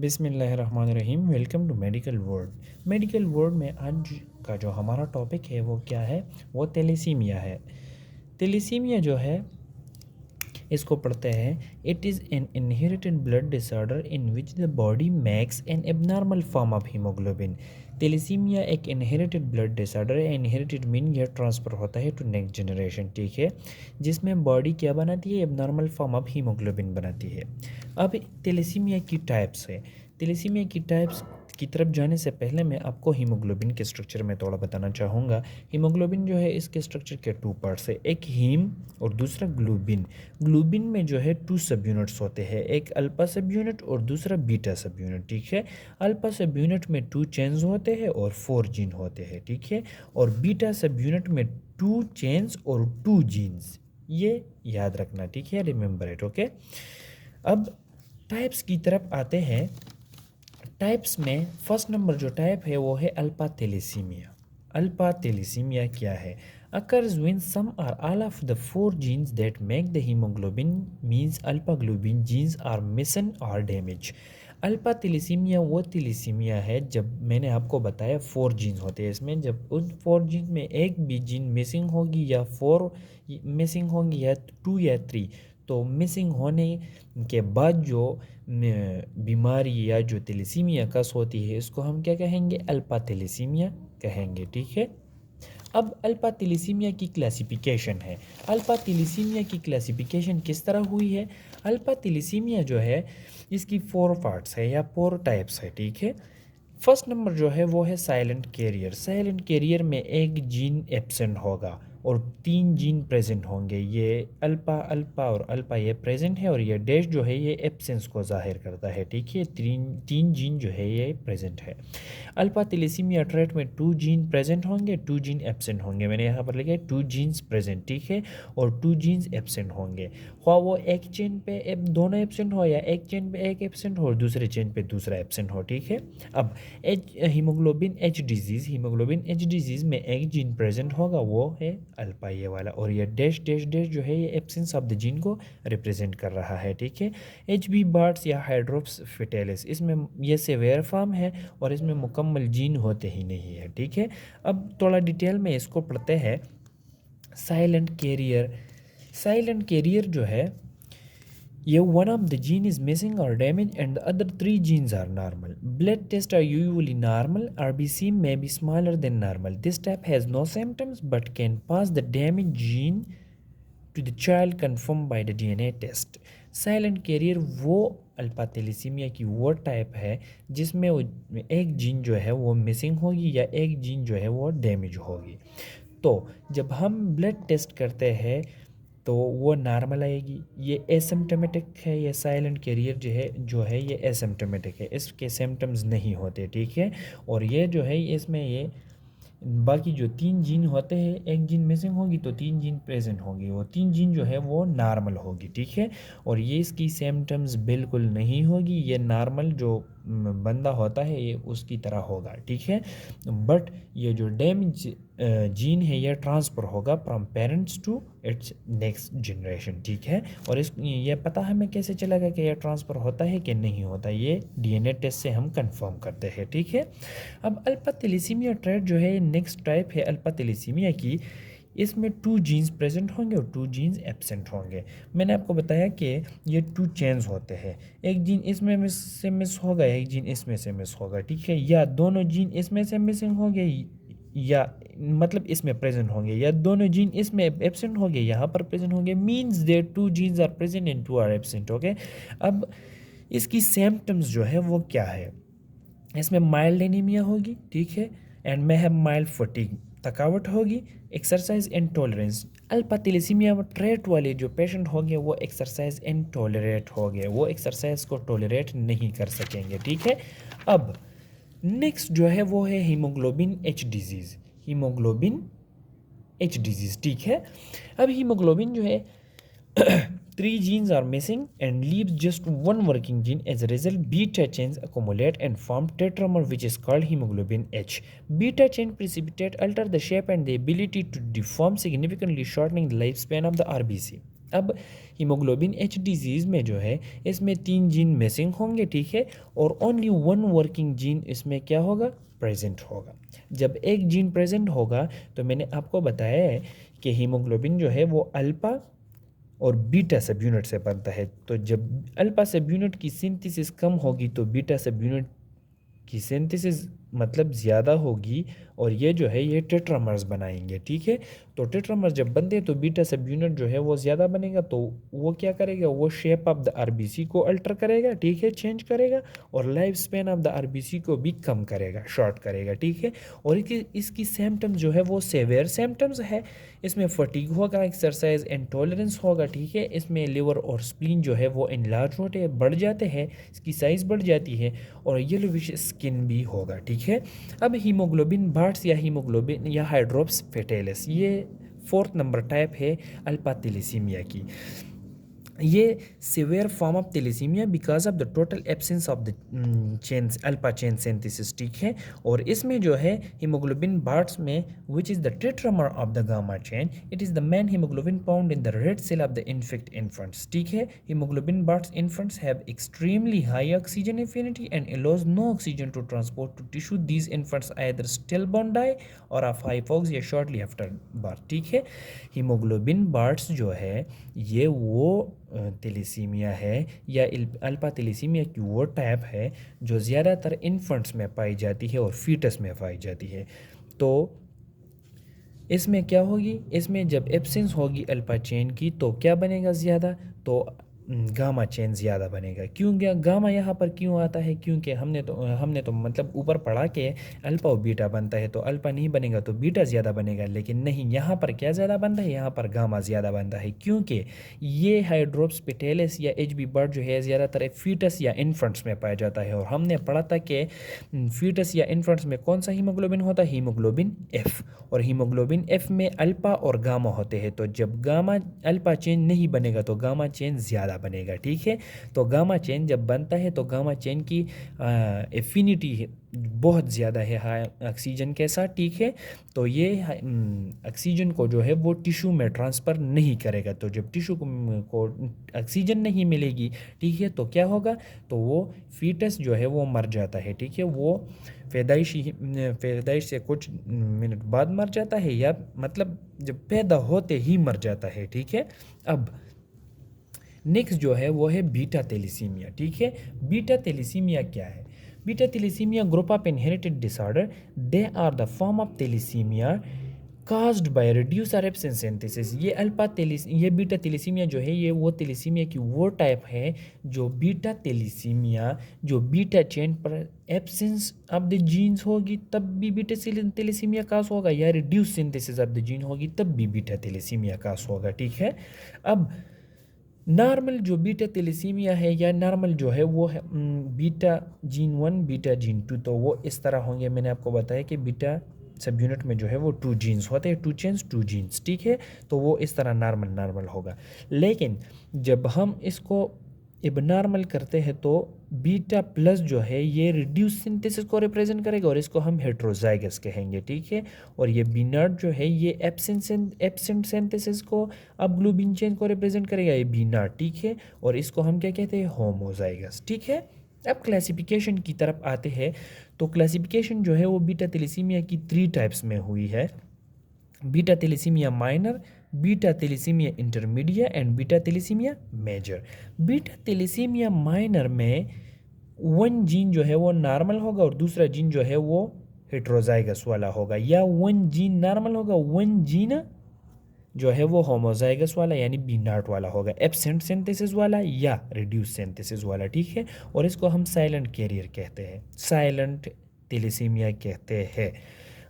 बिस्मिल्लाहिर्रहमानिर्रहीम। Welcome to medical world. Medical world में आज का जो हमारा टॉपिक है वो क्या है, वो थैलेसीमिया है। थैलेसीमिया जो है इसको पढ़ते हैं, it is an inherited blood disorder in which the body makes an abnormal form of haemoglobin. Thalassaemia एक इनहेरिटेड ब्लड डिसऑर्डर है। इनहेरिटेड मीन यह ट्रांसफ़र होता है टू नेक्स्ट जनरेशन, ठीक है, जिसमें बॉडी क्या बनाती है, एबनॉर्मल फॉर्म ऑफ हीमोग्लोबिन बनाती है। अब थैलेसीमिया की टाइप्स है। थैलेसीमिया की टाइप्स की तरफ जाने से पहले मैं आपको हीमोग्लोबिन के स्ट्रक्चर में थोड़ा बताना चाहूँगा। हीमोग्लोबिन जो है इसके स्ट्रक्चर के टू पार्ट्स है, एक हीम और दूसरा ग्लोबिन। ग्लोबिन में जो है टू सब यूनिट्स होते हैं, एक अल्फा सब यूनिट और दूसरा बीटा सब यूनिट, ठीक है। अल्फा सब यूनिट में टू चेन्स होते हैं और 4 जीन होते हैं, ठीक है। और बीटा सब यूनिट में टू चेन्स और 2 जीन्स, ये याद रखना, ठीक है, रिमेंबर इट, ओके। अब टाइप्स की तरफ आते हैं। टाइप्स में फर्स्ट नंबर जो टाइप है वो है अल्फा थैलेसीमिया। अल्फा थैलेसीमिया क्या है? occurs when some or all of the 4 genes that make the hemoglobin means alpha globin genes are missing or damaged। Alpha thalassaemia वो थैलेसीमिया है, जब मैंने आपको बताया 4 जीन्स होते हैं इसमें, जब उन 4 जीन्स में एक भी जीन मिसिंग होगी या 4 मिसिंग होंगी या 2 या 3, तो मिसिंग होने के बाद जो बीमारी या जो थैलेसीमिया कस होती है इसको हम क्या कहेंगे, अल्फा थैलेसीमिया कहेंगे, ठीक है। अब अल्फा थैलेसीमिया की क्लासिफिकेशन है। अल्फा थैलेसीमिया की क्लासिफिकेशन किस तरह हुई है? अल्फा थैलेसीमिया जो है इसकी 4 पार्ट्स है या 4 टाइप्स है, ठीक है। फर्स्ट नंबर जो है वो है साइलेंट कैरियर। साइलेंट कैरियर में एक जीन एब्सेंट होगा और 3 जीन प्रेजेंट होंगे। ये अल्फा अल्फा और अल्फा ये प्रेजेंट है और ये डैश जो है ये एब्सेंस को जाहिर करता है, ठीक है। तीन जीन जो है ये प्रेजेंट है। अल्फा थैलेसीमिया ट्रेट में 2 जीन प्रेजेंट होंगे, 2 जीन एब्सेंट होंगे। मैंने यहाँ पर लिखा है 2 जीन्स प्रेजेंट, ठीक है, और 2 जीन्स एब्सेंट होंगे। ख्वाह वो एक चेन पे दोनों एब्सेंट हो या एक चेन पे एक एब्सेंट हो और दूसरे चेन पे दूसरा एब्सेंट हो, ठीक है। अब haemoglobin H disease, haemoglobin H disease में एक जीन प्रेजेंट होगा, वो है अल्फा ये वाला, और ये डैश डैश डैश जो है ये एब्सेंस ऑफ द जीन को रिप्रेजेंट कर रहा है, ठीक है। एच बी बार्ट्स या हाइड्रोप्स फिटेलिस, इसमें ये सेवेयर फॉर्म है और इसमें मुकम्मल जीन होते ही नहीं है, ठीक है। अब थोड़ा डिटेल में इसको पढ़ते हैं। साइलेंट कैरियर, साइलेंट कैरियर जो है ये one of the gene is missing or damaged and the other 3 genes are normal. Blood tests are usually normal. RBC may be smaller than normal. This type has no symptoms but can pass the damaged gene to the child confirmed by the DNA test। Silent carrier वो alpha thalassaemia की वो type है जिसमें वो एक gene जो है वो मिसिंग होगी या एक जीन जो है वो डैमेज होगी। तो जब हम ब्लड टेस्ट करते हैं तो वो नॉर्मल आएगी। ये एसिम्प्टोमेटिक है, ये साइलेंट कैरियर जो है ये एसिम्प्टोमेटिक है, इसके सिम्टम्स नहीं होते, ठीक है। और ये जो है इसमें ये बाकी जो 3 जीन होते हैं, एक जीन मिसिंग होगी तो 3 जीन प्रेजेंट होगी, वो 3 जीन जो है वो नॉर्मल होगी, ठीक है। और ये इसकी सिम्टम्स बिल्कुल नहीं होगी, ये नॉर्मल जो बंदा होता है ये उसकी तरह होगा, ठीक है। बट ये जो डैमेज जीन है ये ट्रांसफ़र होगा from parents to its next generation, ठीक है। और ये पता हमें कैसे चलेगा कि ये ट्रांसफ़र होता है कि नहीं होता, ये डीएनए टेस्ट से हम कंफर्म करते हैं, ठीक है। अब अल्फा थैलेसीमिया ट्रेट जो है नेक्स्ट टाइप है अल्फा थैलेसीमिया की, इसमें 2 जीन्स प्रेजेंट होंगे और 2 जीन्स एब्सेंट होंगे। मैंने आपको बताया कि ये 2 चेन्स होते हैं, एक जीन इसमें से मिस होगा, एक जीन इसमें से मिस होगा, ठीक है, या दोनों जीन इसमें से मिसिंग होंगे या मतलब इसमें प्रेजेंट होंगे, या दोनों जीन इसमें एब्सेंट होंगे यहाँ पर प्रेजेंट होंगे, means there 2 genes are present and 2 are absent, okay. अब इसकी सिम्टम्स जो है वो क्या है? इसमें माइल्ड एनीमिया होगी, ठीक है, एंड में है माइल्ड फटीग, थकावट होगी, exercise intolerance. Alpha thalassaemia trait वाले जो पेशेंट होंगे वो एक्सरसाइज इंटॉलरेट होंगे, वो एक्सरसाइज को टॉलरेट नहीं कर सकेंगे, ठीक है। अब नेक्स्ट जो है वो है haemoglobin H disease, haemoglobin H disease, ठीक है। अब हीमोग्लोबिन जो है 3 genes are missing and leaves just one working gene. As a result, beta chains accumulate and form tetramer, which is called hemoglobin H। Beta chain precipitate alter the shape and the ability to deform, significantly shortening the lifespan of the RBC। अब haemoglobin H disease में जो है इसमें 3 gene missing होंगे, ठीक है, और only 1 working gene इसमें क्या होगा, प्रेजेंट होगा। जब एक जीन प्रेजेंट होगा तो मैंने आपको बताया है कि हीमोग्लोबिन जो है वो अल्फा और बीटा सब यूनिट से बनता है। तो जब अल्फा सब यूनिट की सिंथेसिस कम होगी तो बीटा सब यूनिट की सिंथेसिस मतलब ज़्यादा होगी, और ये जो है ये टेट्रामर्स बनाएंगे, ठीक है। तो टेट्रामर्स जब बनते हैं तो बीटा सब यूनिट जो है वो ज़्यादा बनेगा, तो वो क्या करेगा, वो शेप ऑफ द आरबीसी को अल्टर करेगा, ठीक है, चेंज करेगा, और life span of the RBC को भी कम करेगा, शॉर्ट करेगा, ठीक है। और इसकी सिम्टम्स जो है वो सेवियर सिम्टम्स है। इसमें फटीग होगा, एक्सरसाइज इंटॉलरेंस होगा, ठीक है। इसमें लिवर और स्प्लीन जो है वो इनलार्ज होते हैं, बढ़ जाते हैं, इसकी साइज़ बढ़ जाती है, और येलोविश स्किन भी होगा, ठीक है। अब हीमोग्लोबिन बार्ट्स या हीमोग्लोबिन या हाइड्रोप्स फेटेलिस, ये 4th नंबर टाइप है अल्फा थैलेसीमिया की। ये severe form of thalassaemia because of the total absence of the chain alpha chain synthesis, ठीक है। और इसमें जो है हीमोग्लोबिन बार्ट्स में which is the tetramer of the gamma chain, it is the main haemoglobin found in the red cell of the infect infants, ठीक है। Haemoglobin bards infants have extremely high oxygen affinity and allows no oxygen to transport to tissue. These infants either stillborn die or of hypoxia shortly after birth, ठीक है। Haemoglobin bards जो है ये वो thalassaemia है या अल्फा थैलेसीमिया की वो टाइप है जो ज़्यादातर इन्फेंट्स में पाई जाती है और फीटस में पाई जाती है। तो इसमें क्या होगी, इसमें जब एब्सेंस होगी अल्फा चेन की तो क्या बनेगा ज़्यादा, तो गामा चेन ज़्यादा बनेगा। क्यों गया गामा यहाँ पर क्यों आता है, क्योंकि हमने तो मतलब ऊपर पढ़ा के अल्फा और बीटा बनता है, तो अल्फा नहीं बनेगा तो बीटा ज़्यादा बनेगा, लेकिन नहीं, यहाँ पर क्या ज़्यादा बनता है, यहाँ पर गामा ज़्यादा बनता है, क्योंकि ये हाइड्रोप्स पेटेलिस या एच बी बर्ड जो है ज़्यादातर फीटस या इन्फेंट्स में पाया जाता है। और हमने पढ़ा था कि फीटस या इन्फेंट्स में कौन सा हीमोग्लोबिन होता है, हीमोग्लोबिन एफ, और हीमोग्लोबिन एफ में अल्फा और गामा होते हैं। तो जब गामा अल्फा चेन नहीं बनेगा तो गामा चेन ज़्यादा बनेगा, ठीक है। तो गामा चेन जब बनता है तो गामा चेन की एफिनिटी बहुत ज़्यादा है हाई ऑक्सीजन के साथ, ठीक है। तो ये ऑक्सीजन को जो है वो टिश्यू में ट्रांसफ़र नहीं करेगा। तो जब टिश्यू को ऑक्सीजन नहीं मिलेगी, ठीक है, तो क्या होगा, तो वो फीटस जो है वो मर जाता है, ठीक है। वो पैदाइश से कुछ मिनट बाद मर जाता है, या मतलब जब पैदा होते ही मर जाता है, ठीक है। अब नेक्स्ट जो है वो है बीटा थैलेसीमिया, ठीक है। बीटा थैलेसीमिया क्या है, beta thalassaemia group of inherited disorder, they are the form of thalassaemia caused by reduce or absent synthesis. ये बीटा थैलेसीमिया जो है ये वो थैलेसीमिया की वो टाइप है जो बीटा थैलेसीमिया जो बीटा चेन पर एब्सेंस ऑफ द जीन्स होगी तब भी बीटा थैलेसीमिया कास होगा, या reduce synthesis of the gene होगी तब भी बीटा थैलेसीमिया कास होगा, ठीक है। अब नॉर्मल जो बीटा थैलेसीमिया है या नॉर्मल जो है वो है बीटा जीन 1 बीटा जीन 2, तो वो इस तरह होंगे। मैंने आपको बताया कि बीटा सब यूनिट में जो है वो 2 जीन्स होते हैं, 2 चेन्स 2 जीन्स, ठीक है। तो वो इस तरह नॉर्मल होगा। लेकिन जब हम इसको इबनॉर्मल करते हैं तो बीटा प्लस जो है ये रिड्यूस सिंथेसिस को रिप्रेजेंट करेगा और इसको हम हेट्रोजाइगस कहेंगे, ठीक है। और ये बी नॉट जो है ये एब्सेंट सिंथेसिस को अब ग्लोबिन चेन को रिप्रेजेंट करेगा, ये बी नॉट, ठीक है। और इसको हम क्या कहते हैं, होमोजाइगस, ठीक है। अब क्लासिफिकेशन की तरफ आते हैं, तो क्लासिफिकेशन जो है वो बीटा थैलेसीमिया की 3 टाइप्स में हुई है, beta thalassaemia minor, beta thalassaemia intermediate and beta thalassaemia major. Beta thalassaemia minor में 1 जीन जो है वो नॉर्मल होगा और दूसरा जीन जो है वो हेट्रोजाइगस वाला होगा, या 1 जीन नॉर्मल होगा, 1 जीन जो है वो होमोजाइगस वाला यानी बी नॉट वाला होगा, एब्सेंट सिंथेसिस वाला या रिड्यूस सिंथेसिस वाला, ठीक है। और इसको हम साइलेंट कैरियर कहते हैं, साइलेंट थैलेसीमिया कहते हैं।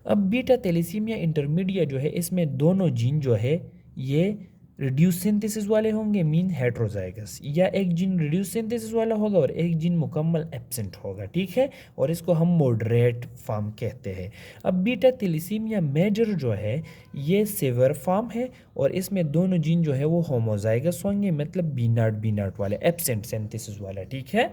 अब बीटा थैलेसीमिया इंटरमीडिएट जो है इसमें दोनों जीन जो है ये रिड्यूस सिंथेसिस वाले होंगे, मीन हेट्रोजाइगस, या एक जीन रिड्यूस सिंथेसिस वाला होगा और एक जीन मुकम्मल एब्सेंट होगा, ठीक है। और इसको हम मॉडरेट फॉर्म कहते हैं। अब बीटा थैलेसीमिया मेजर जो है ये सेवर फॉर्म है और इसमें दोनों जीन जो है वो होमोजाइगस होंगे, मतलब बी नॉट वाले, एब्सेंट सिंथेसिस वाला, ठीक है।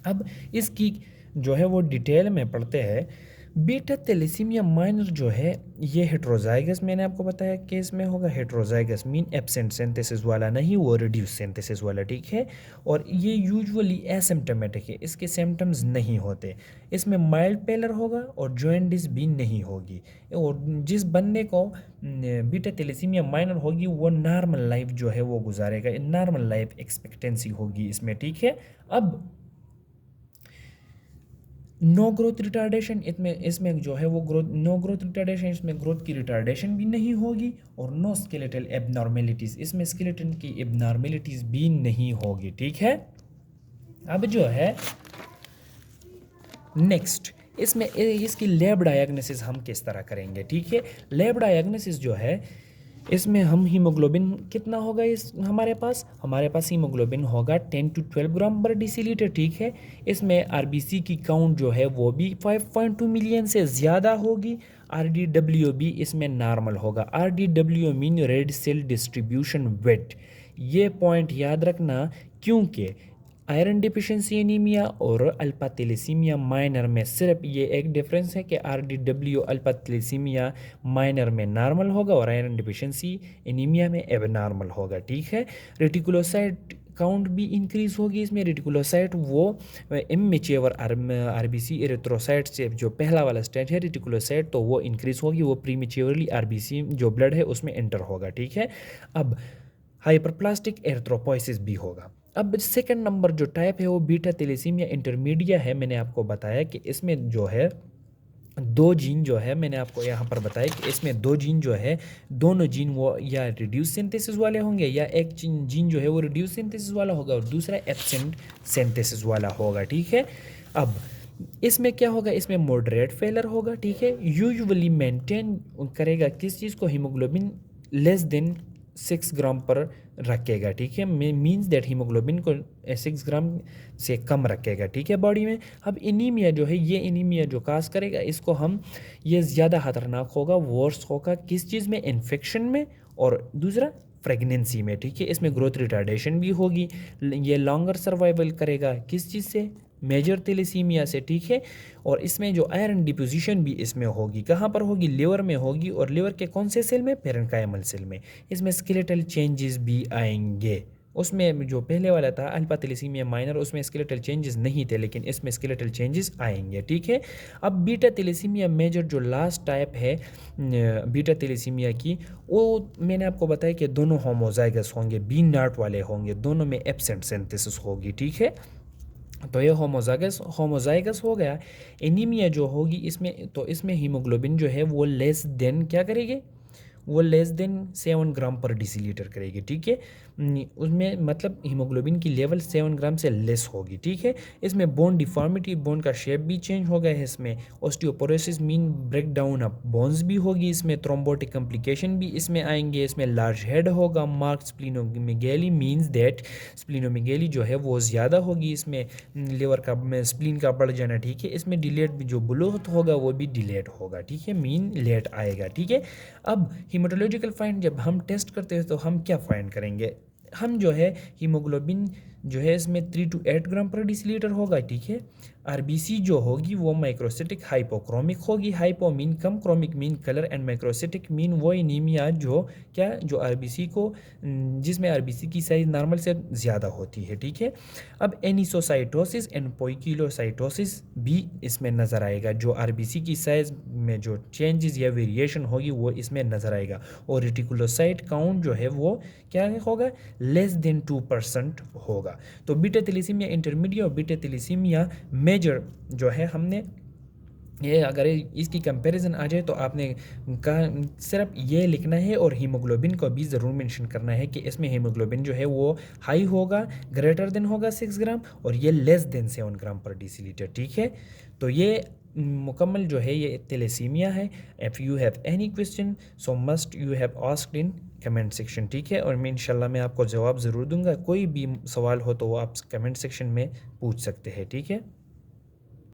अब इसकी जो है वो डिटेल में पढ़ते हैं। बीटा थैलेसीमिया माइनर जो है ये हेट्रोजाइगस, मैंने आपको बताया केस में होगा। हेट्रोजाइगस मीन एब्सेंट सिंथेसिस वाला नहीं, वो रिड्यूस सिंथेसिस वाला, ठीक है। और ये यूजुअली एसिम्प्टोमेटिक है, इसके सिम्टम्स नहीं होते। इसमें माइल्ड पेलर होगा और जॉइंटिस भी नहीं होगी। और जिस बंदे को बीटा थैलेसीमिया माइनर होगी वो नॉर्मल लाइफ जो है वो गुजारेगा, नॉर्मल लाइफ एक्सपेक्टेंसी होगी इसमें, ठीक है। अब नो ग्रोथ रिटार्डेशन, इसमें जो है वो नो ग्रोथ रिटार्डेशन, इसमें ग्रोथ की रिटार्डेशन भी नहीं होगी। और नो स्केलेटल एबनॉर्मेलिटीज़, इसमें स्केलेटन की एबनॉर्मेलिटीज़ भी नहीं होगी, ठीक है। अब जो है नेक्स्ट, इसमें इसकी लैब डायग्नोसिस हम किस तरह करेंगे, ठीक है। लैब डायग्नोसिस जो है इसमें हम हीमोग्लोबिन कितना होगा, इस हमारे पास हीमोग्लोबिन होगा 10 to 12 ग्राम पर डेसीलीटर, ठीक है। इसमें आरबीसी की काउंट जो है वो भी 5.2 मिलियन से ज़्यादा होगी। आरडीडब्ल्यू भी इसमें नॉर्मल होगा। RDW mean red cell distribution width, ये पॉइंट याद रखना, क्योंकि आयरन डिफिशिएंसी एनीमिया और अल्फा थैलेसीमिया माइनर में सिर्फ ये एक डिफरेंस है कि आरडीडब्ल्यू अल्फा थैलेसीमिया माइनर में नॉर्मल होगा और आयरन डिफिशिएंसी एनीमिया में एबनॉर्मल होगा, ठीक है। रेटिकुलोसाइट काउंट भी इंक्रीज होगी इसमें। रेटिकुलोसाइट वो इमेच्योर आरबीसी एरिथ्रोसाइट से जो पहला वाला स्टेज है रेटिकुलोसाइट, तो वो इंक्रीज होगी, वो प्रीमेच्योरली आरबीसी जो ब्लड है उसमें एंटर होगा, ठीक है। अब हाइपरप्लास्टिक एरिथ्रोपोइसिस भी होगा। अब सेकंड नंबर जो टाइप है वो बीटा थैलेसीमिया इंटरमीडिया है। मैंने आपको बताया कि इसमें जो है दो जीन जो है, मैंने आपको यहाँ पर बताया कि इसमें दो जीन जो है, दोनों जीन वो या रिड्यूस सिंथेसिस वाले होंगे, या एक जीन जो है वो रिड्यूस सिंथेसिस वाला होगा और दूसरा एब्सेंट सिंथेसिस वाला होगा, ठीक है। अब इसमें क्या होगा, इसमें मॉडरेट फेलर होगा, ठीक है। यूजुअली मेंटेन करेगा किस चीज़ को, हीमोग्लोबिन लेस देन 6 ग्राम पर रखेगा, ठीक है। मीन्स दैट हीमोग्लोबिन को 6 ग्राम से कम रखेगा, ठीक है, बॉडी में। अब एनीमिया जो है, ये एनीमिया जो काज करेगा इसको हम, ये ज़्यादा खतरनाक होगा, वर्स होगा किस चीज़ में, इन्फेक्शन में, और दूसरा प्रेगनेंसी में, ठीक है। इसमें ग्रोथ रिटार्डेशन भी होगी। ये लॉन्गर सर्वाइवल करेगा किस चीज़ से, मेजर थैलेसीमिया से, ठीक है। और इसमें जो आयरन डिपोजिशन भी इसमें होगी, कहाँ पर होगी, लिवर में होगी। और लिवर के कौन से सेल में, पेरेन्काइमल सेल में। इसमें स्केलेटल चेंजेस भी आएंगे। उसमें जो पहले वाला था अल्फा थैलेसीमिया माइनर, उसमें स्केलेटल चेंजेस नहीं थे, लेकिन इसमें स्केलेटल चेंजेस आएंगे, ठीक है। अब बीटा थैलेसीमिया मेजर जो लास्ट टाइप है बीटा थैलेसीमिया की, वो मैंने आपको बताया कि दोनों होमोजाइगस होंगे, बी नॉट वाले होंगे, दोनों में एब्सेंट सिंथेसिस होगी, ठीक है। तो ये होमोजाइगस हो गया। एनीमिया जो होगी इसमें, तो इसमें हीमोग्लोबिन जो है वो लेस देन क्या करेगी, वो लेस देन 7 ग्राम पर डेसीलीटर करेगी, ठीक है। उसमें मतलब हीमोग्लोबिन की लेवल 7 ग्राम से लेस होगी, ठीक है। इसमें बोन डिफॉर्मिटी, बोन का शेप भी चेंज हो गया है इसमें। Osteoporosis mean break down of bones भी होगी इसमें। थ्रोम्बोटिक कॉम्प्लिकेशन भी इसमें आएंगे। इसमें लार्ज हेड होगा। Mark splenomegaly means that splenomegaly जो है वो ज़्यादा होगी इसमें। लिवर का स्प्लीन का बढ़ जाना, ठीक है। इसमें डिलेट भी जो बुलूगत होगा वो भी डिलेट होगा, ठीक है, मीन लेट आएगा, ठीक है। अब हीमेटोलॉजिकल फाइंड जब हम टेस्ट करते हैं तो हम क्या फाइंड करेंगे, हम जो है हीमोग्लोबिन जो है इसमें 3 to 8 ग्राम पर डेसीलीटर होगा, ठीक है। आरबीसी जो होगी वो माइक्रोसिटिक हाइपोक्रोमिक होगी। Hypo mean come, chromic mean colour, and microcytic mean वो एनीमिया जो क्या, जो आरबीसी को, जिसमें आरबीसी की साइज नॉर्मल से ज़्यादा होती है, ठीक है। अब एनिसोसाइटोसिस एंड पोइकिलोसाइटोसिस भी इसमें नज़र आएगा। जो आरबीसी की साइज में जो चेंजेस या वेरिएशन होगी वो इसमें नज़र आएगा। और रेटिकुलोसाइट काउंट जो है वो क्या होगा, लेस देन 2% होगा। तो बीटा थैलेसीमिया इंटरमीडिएट और बीटा थैलेसीमिया मेजर जो है, हमने ये अगर इसकी कंपैरिजन आ जाए तो आपने कहा सिर्फ ये लिखना है, और हीमोग्लोबिन को भी ज़रूर मेंशन करना है कि इसमें हीमोग्लोबिन जो है वो हाई होगा, ग्रेटर देन होगा 6 ग्राम, और ये लेस देन 7 ग्राम पर डेसीलीटर, ठीक है। तो ये मुकम्मल जो है ये थैलेसीमिया है। If you have any question so must you have asked in comment section, ठीक है। और मैं इंशाल्लाह मैं आपको जवाब ज़रूर दूंगा। कोई भी सवाल हो तो वो आप कमेंट सेक्शन में पूछ सकते हैं, ठीक है।